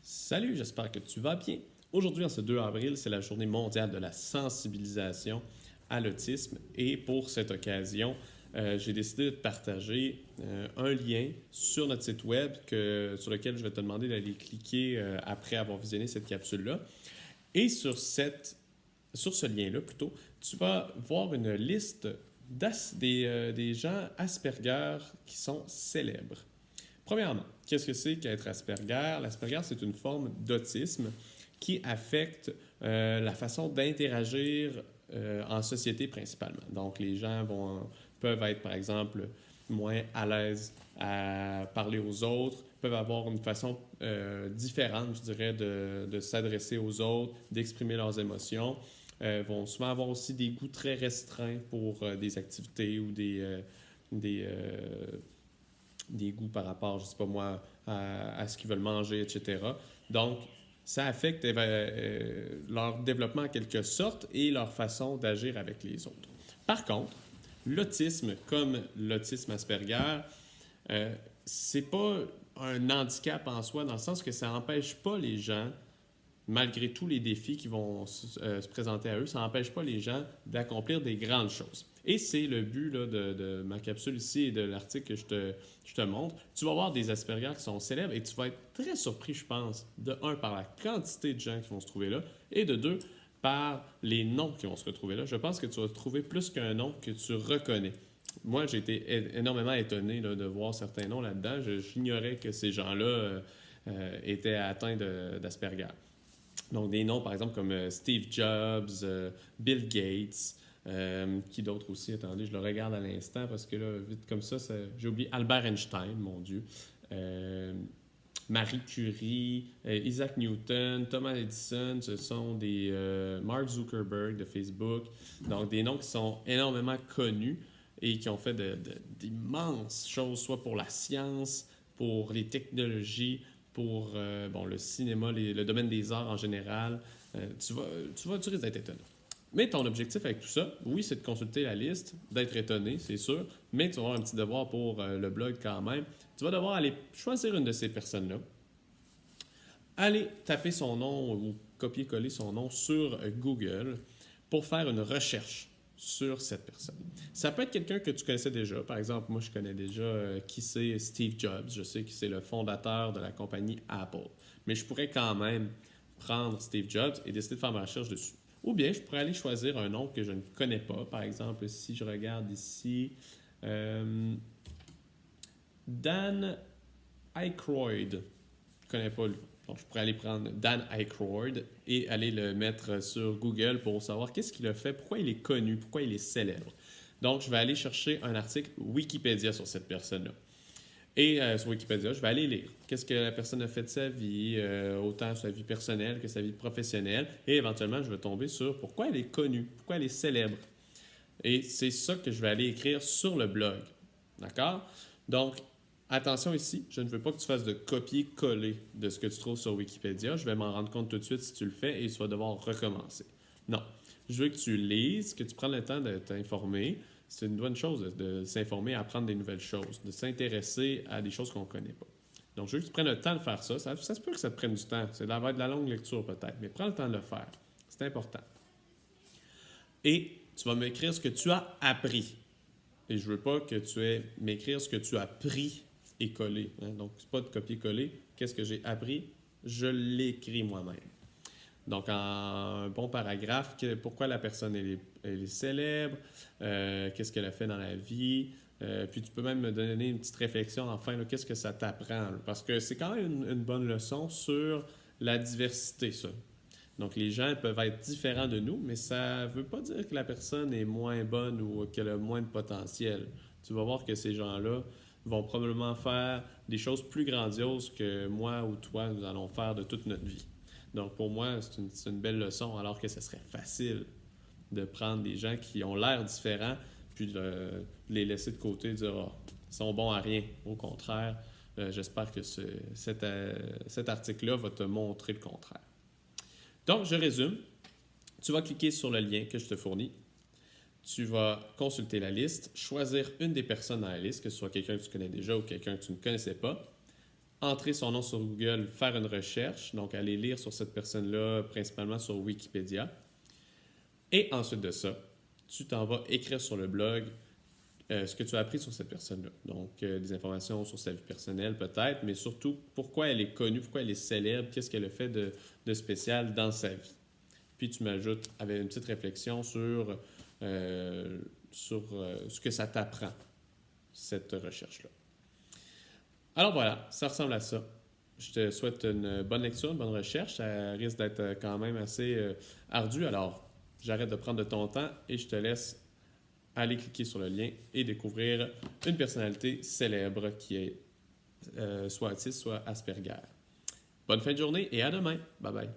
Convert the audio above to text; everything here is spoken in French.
Salut, j'espère que tu vas bien. Aujourd'hui, en ce 2 avril, c'est la journée mondiale de la sensibilisation à l'autisme et pour cette occasion, j'ai décidé de partager un lien sur notre site web sur lequel je vais te demander d'aller cliquer après avoir visionné cette capsule-là. Et sur ce lien-là, plutôt, tu vas voir une liste des gens Asperger qui sont célèbres. Premièrement, qu'est-ce que c'est qu'être Asperger? L'Asperger, c'est une forme d'autisme qui affecte la façon d'interagir en société principalement. Donc, les gens peuvent être, par exemple, moins à l'aise à parler aux autres, peuvent avoir une façon différente, je dirais, de s'adresser aux autres, d'exprimer leurs émotions. Vont souvent avoir aussi des goûts très restreints pour des activités ou des des goûts par rapport, je ne sais pas moi, à ce qu'ils veulent manger, etc. Donc, ça affecte leur développement en quelque sorte et leur façon d'agir avec les autres. Par contre, l'autisme, comme l'autisme Asperger, c'est pas un handicap en soi, dans le sens que ça n'empêche pas les gens, malgré tous les défis qui vont se présenter à eux, ça n'empêche pas les gens d'accomplir des grandes choses. Et c'est le but là, de ma capsule ici et de l'article que je te montre. Tu vas voir des Asperger qui sont célèbres et tu vas être très surpris, je pense, de un, par la quantité de gens qui vont se trouver là, et de deux, par les noms qui vont se retrouver là. Je pense que tu vas trouver plus qu'un nom que tu reconnais. Moi, j'ai été énormément étonné là, de voir certains noms là-dedans. J'ignorais que ces gens-là étaient atteints d'Asperger. Donc, des noms, par exemple, comme Steve Jobs, Bill Gates, qui d'autres aussi? Attendez, je le regarde à l'instant parce que là, vite comme ça j'ai oublié Albert Einstein, mon Dieu. Marie Curie, Isaac Newton, Thomas Edison, ce sont des Mark Zuckerberg de Facebook. Donc, des noms qui sont énormément connus et qui ont fait d'immenses choses, soit pour la science, pour les technologies, pour le cinéma, le domaine des arts en général. Tu risques d'être étonné. Mais ton objectif avec tout ça, oui, c'est de consulter la liste, d'être étonné, c'est sûr, mais tu vas avoir un petit devoir pour le blog quand même. Tu vas devoir aller choisir une de ces personnes-là, aller taper son nom ou copier-coller son nom sur Google pour faire une recherche sur cette personne. Ça peut être quelqu'un que tu connaissais déjà. Par exemple, moi, je connais déjà qui c'est Steve Jobs. Je sais que c'est le fondateur de la compagnie Apple. Mais je pourrais quand même prendre Steve Jobs et décider de faire ma recherche dessus. Ou bien, je pourrais aller choisir un nom que je ne connais pas. Par exemple, si je regarde ici, Dan Aykroyd. Je ne connais pas lui. Donc, je pourrais aller prendre Dan Aykroyd et aller le mettre sur Google pour savoir qu'est-ce qu'il a fait, pourquoi il est connu, pourquoi il est célèbre. Donc, je vais aller chercher un article Wikipédia sur cette personne-là. Et sur Wikipédia, je vais aller lire qu'est-ce que la personne a fait de sa vie, autant sa vie personnelle que sa vie professionnelle. Et éventuellement, je vais tomber sur pourquoi elle est connue, pourquoi elle est célèbre. Et c'est ça que je vais aller écrire sur le blog. D'accord? Donc, attention ici, je ne veux pas que tu fasses de copier-coller de ce que tu trouves sur Wikipédia. Je vais m'en rendre compte tout de suite si tu le fais et tu vas devoir recommencer. Non. Je veux que tu lises, que tu prennes le temps de t'informer. C'est une bonne chose de s'informer, apprendre des nouvelles choses, de s'intéresser à des choses qu'on ne connaît pas. Donc, je veux que tu prennes le temps de faire ça. Ça se peut que ça te prenne du temps. Ça va être de la longue lecture peut-être, mais prends le temps de le faire. C'est important. Et tu vas m'écrire ce que tu as appris. Et je ne veux pas que tu m'écrire ce que tu as pris et collé. Hein? Donc, ce n'est pas de copier-coller. Qu'est-ce que j'ai appris? Je l'écris moi-même. Donc, en un bon paragraphe, pourquoi la personne elle est célèbre, qu'est-ce qu'elle a fait dans la vie, puis tu peux même me donner une petite réflexion, enfin, là, qu'est-ce que ça t'apprend? Là? Parce que c'est quand même une bonne leçon sur la diversité, ça. Donc, les gens peuvent être différents de nous, mais ça ne veut pas dire que la personne est moins bonne ou qu'elle a moins de potentiel. Tu vas voir que ces gens-là vont probablement faire des choses plus grandioses que moi ou toi, nous allons faire de toute notre vie. Donc, pour moi, c'est une belle leçon, alors que ce serait facile de prendre des gens qui ont l'air différents, puis de les laisser de côté et de dire « Ah, ils sont bons à rien ». Au contraire, j'espère que cet article-là va te montrer le contraire. Donc, je résume. Tu vas cliquer sur le lien que je te fournis. Tu vas consulter la liste, choisir une des personnes dans la liste, que ce soit quelqu'un que tu connais déjà ou quelqu'un que tu ne connaissais pas. entrer son nom sur Google, faire une recherche, donc aller lire sur cette personne-là, principalement sur Wikipédia. Et ensuite de ça, tu t'en vas écrire sur le blog ce que tu as appris sur cette personne-là. Donc, des informations sur sa vie personnelle peut-être, mais surtout pourquoi elle est connue, pourquoi elle est célèbre, qu'est-ce qu'elle a fait de spécial dans sa vie. Puis tu m'ajoutes avec une petite réflexion sur ce que ça t'apprend, cette recherche-là. Alors voilà, ça ressemble à ça. Je te souhaite une bonne lecture, une bonne recherche. Ça risque d'être quand même assez ardu. Alors, j'arrête de prendre de ton temps et je te laisse aller cliquer sur le lien et découvrir une personnalité célèbre qui est soit autiste, soit Asperger. Bonne fin de journée et à demain. Bye bye.